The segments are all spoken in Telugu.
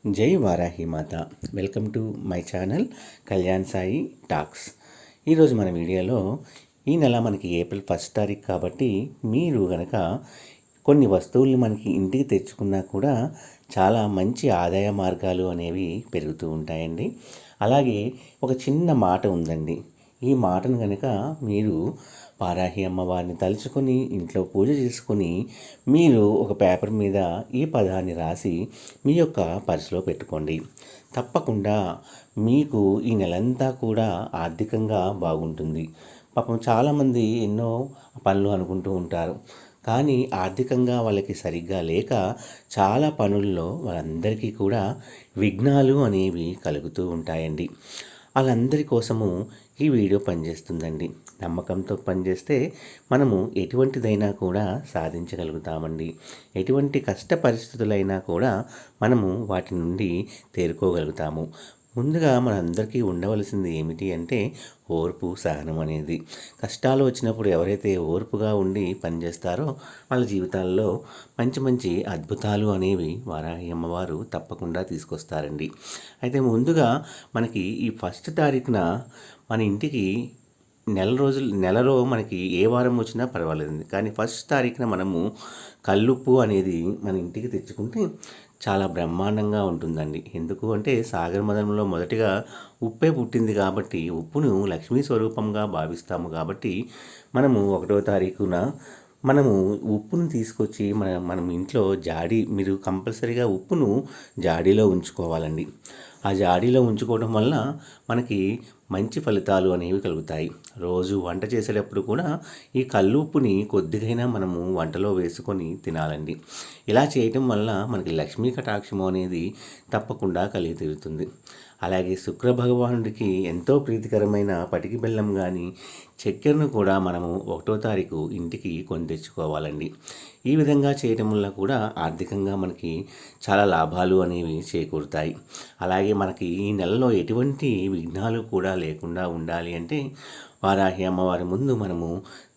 జై వారాహి మాత. Welcome to my channel Kalyan Sai talks. ఈరోజు మన వీడియోలో ఈ నెల మనకి ఏప్రిల్ 1 తారీఖు కాబట్టి మీరు కనుక కొన్ని వస్తువుల్ని మనకి ఇంటికి తెచ్చుకున్నా కూడా చాలా మంచి ఆదాయ మార్గాలు అనేవి పెరుగుతూ ఉంటాయండి. అలాగే ఒక చిన్న మాట ఉందండి. ఈ మాటను కనుక మీరు వారాహి అమ్మవారిని తలుచుకొని ఇంట్లో పూజ చేసుకొని మీరు ఒక పేపర్ మీద ఈ పదాన్ని రాసి మీ యొక్క పర్సులో పెట్టుకోండి. తప్పకుండా మీకు ఈ నెలంతా కూడా ఆర్థికంగా బాగుంటుంది. పాపం చాలామంది ఎన్నో పనులు అనుకుంటూ ఉంటారు, కానీ ఆర్థికంగా వాళ్ళకి సరిగ్గా లేక చాలా పనుల్లో వాళ్ళందరికీ కూడా విఘ్నాలు అనేవి కలుగుతూ ఉంటాయండి. వాళ్ళందరి కోసము ఈ వీడియో పనిచేస్తుందండి. నమ్మకంతో పనిచేస్తే మనము ఎటువంటిదైనా కూడా సాధించగలుగుతామండి. ఎటువంటి కష్ట పరిస్థితులైనా కూడా మనము వాటి నుండి తేరుకోగలుగుతాము. ముందుగా మనందరికీ ఉండవలసింది ఏమిటి అంటే ఓర్పు, సహనం అనేది. కష్టాలు వచ్చినప్పుడు ఎవరైతే ఓర్పుగా ఉండి పనిచేస్తారో వాళ్ళ జీవితాల్లో మంచి మంచి అద్భుతాలు అనేవి వారాహి అమ్మవారు తప్పకుండా తీసుకొస్తారండి. అయితే ముందుగా మనకి ఈ 1 తారీఖున మన ఇంటికి నెలలో మనకి ఏ వారం వచ్చినా పర్వాలేదండి, కానీ 1 తారీఖున మనము కల్లుప్పు అనేది మన ఇంటికి తెచ్చుకుంటే చాలా బ్రహ్మాండంగా ఉంటుందండి. ఎందుకు అంటే సాగర మదనంలో మొదటిగా ఉప్పే పుట్టింది కాబట్టి ఉప్పును లక్ష్మీ స్వరూపంగా భావిస్తాము. కాబట్టి మనము 1వ తారీఖున మనము ఉప్పును తీసుకొచ్చి మనం ఇంట్లో మీరు కంపల్సరీగా ఉప్పును జాడీలో ఉంచుకోవాలండి. ఆ జాడీలో ఉంచుకోవడం వల్ల మనకి మంచి ఫలితాలు అనేవి కలుగుతాయి. రోజు వంట చేసేటప్పుడు కూడా ఈ కల్లుప్పుని కొద్దిగైనా మనము వంటలో వేసుకొని తినాలండి. ఇలా చేయటం వల్ల మనకి లక్ష్మీ కటాక్షము అనేది తప్పకుండా కలిగి తీరుతుంది. అలాగే శుక్ర భగవానుడికి ఎంతో ప్రీతికరమైన పటికి బెల్లం కానీ చక్కెరను కూడా మనము 1వ తారీఖు ఇంటికి కొని తెచ్చుకోవాలండి. ఈ విధంగా చేయటం వల్ల కూడా ఆర్థికంగా మనకి చాలా లాభాలు అనేవి చేకూరుతాయి. అలాగే మనకి ఈ నెలలో ఎటువంటి విఘ్నాలు కూడా లేకుండా ఉండాలి అంటే వారాహి అమ్మవారి ముందు మనము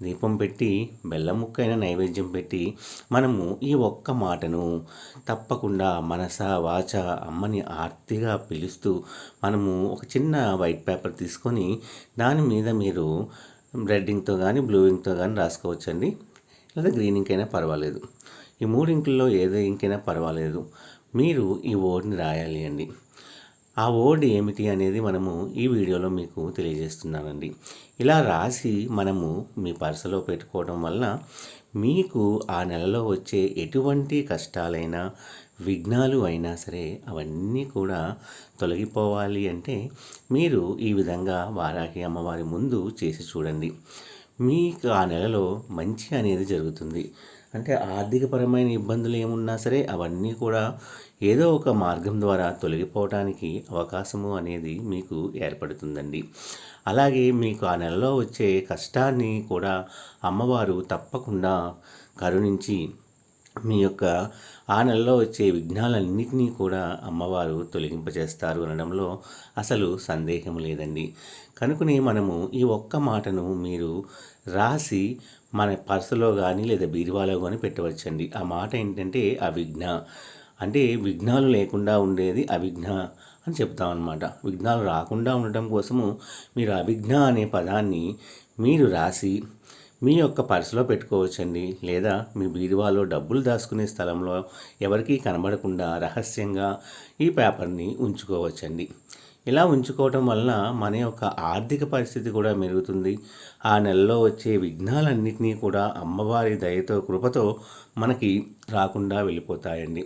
దీపం పెట్టి బెల్లం ముక్కైన నైవేద్యం పెట్టి మనము ఈ ఒక్క మాటను తప్పకుండా మనస వాచ అమ్మని ఆర్తిగా పిలుస్తూ మనము ఒక చిన్న వైట్ పేపర్ తీసుకొని దాని మీద మీరు రెడ్ ఇంక్తో కానీ బ్లూ ఇంక్తో కానీ రాసుకోవచ్చండి, లేదా గ్రీన్ ఇంక్ అయినా పర్వాలేదు. ఈ 3 ఇంకుల్లో ఏదో ఇంకైనా పర్వాలేదు. మీరు ఈ వర్డ్ని రాయాలి అండి. ఆ వర్డ్ ఏమిటి అనేది మనము ఈ వీడియోలో మీకు తెలియజేస్తున్నానండి. ఇలా రాసి మనము మీ పర్సులో పెట్టుకోవడం వల్ల మీకు ఆ నెలలో వచ్చే ఎటువంటి కష్టాలైనా విఘ్నాలు అయినా సరే అవన్నీ కూడా తొలగిపోవాలి అంటే మీరు ఈ విధంగా వారాహి అమ్మవారి ముందు చేసి చూడండి. మీకు ఆ నెలలో మంచి అనేది జరుగుతుంది. అంటే ఆర్థికపరమైన ఇబ్బందులు ఏమున్నా సరే అవన్నీ కూడా ఏదో ఒక మార్గం ద్వారా తొలగిపోవడానికి అవకాశము అనేది మీకు ఏర్పడుతుందండి. అలాగే మీకు ఆ నెలలో వచ్చే కష్టాన్ని కూడా అమ్మవారు తప్పకుండా కరుణించి మీ యొక్క ఆ నెలలో వచ్చే విఘ్నాలన్నింటినీ కూడా అమ్మవారు తొలగింపజేస్తారు అనడంలో అసలు సందేహం లేదండి. కనుకనే మనము ఈ ఒక్క మాటను మీరు రాసి మన పర్సులో కానీ లేదా బీరువాలో కానీ పెట్టవచ్చండి. ఆ మాట ఏంటంటే అవిఘ్న, అంటే విఘ్నాలు లేకుండా ఉండేది అవిఘ్న అని చెప్తామన్నమాట. విఘ్నాలు రాకుండా ఉండటం కోసము మీరు అవిఘ్న అనే పదాన్ని మీరు రాసి మీ యొక్క పర్సులో పెట్టుకోవచ్చండి, లేదా మీ బీరువాలో డబ్బులు దాచుకునే స్థలంలో ఎవరికీ కనబడకుండా రహస్యంగా ఈ పేపర్ని ఉంచుకోవచ్చండి. ఇలా ఉంచుకోవటం వలన మన యొక్క ఆర్థిక పరిస్థితి కూడా మెరుగుతుంది. ఆ నెలలో వచ్చే విఘ్నాలన్నింటినీ కూడా అమ్మవారి దయతో కృపతో మనకి రాకుండా వెళ్ళిపోతాయండి.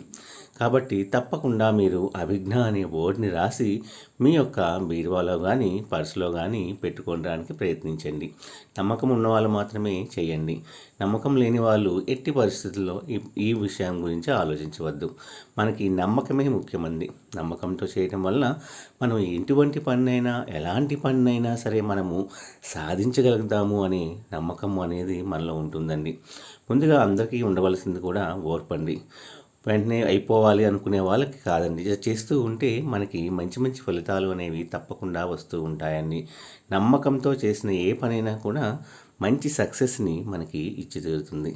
కాబట్టి తప్పకుండా మీరు అవిఘ్న అనే వర్డ్ని రాసి మీ యొక్క బీరువాలో కానీ పర్సులో కానీ పెట్టుకోవడానికి ప్రయత్నించండి. నమ్మకం ఉన్నవాళ్ళు మాత్రమే చేయండి. నమ్మకం లేని వాళ్ళు ఎట్టి పరిస్థితుల్లో ఈ విషయం గురించి ఆలోచించవద్దు. మనకి నమ్మకమే ముఖ్యమండి. నమ్మకంతో చేయటం వల్ల మనం ఎటువంటి పనినైనా ఎలాంటి పనినైనా సరే మనము సాధించగలుగుతాము అనే నమ్మకం అనేది మనలో ఉంటుందండి. ముందుగా అందరికీ ఉండవలసింది కూడా ఓర్పండి. వెంటనే అయిపోవాలి అనుకునే వాళ్ళకి కాదండి, చేస్తూ ఉంటే మనకి మంచి మంచి ఫలితాలు అనేవి తప్పకుండా వస్తూ ఉంటాయండి. నమ్మకంతో చేసిన ఏ పనైనా కూడా మంచి సక్సెస్ని మనకి ఇచ్చి తీరుతుంది.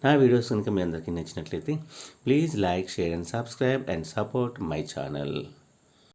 నా వీడియోస్ కనుక మీ అందరికీ నచ్చినట్లయితే please like, share and subscribe and support my channel.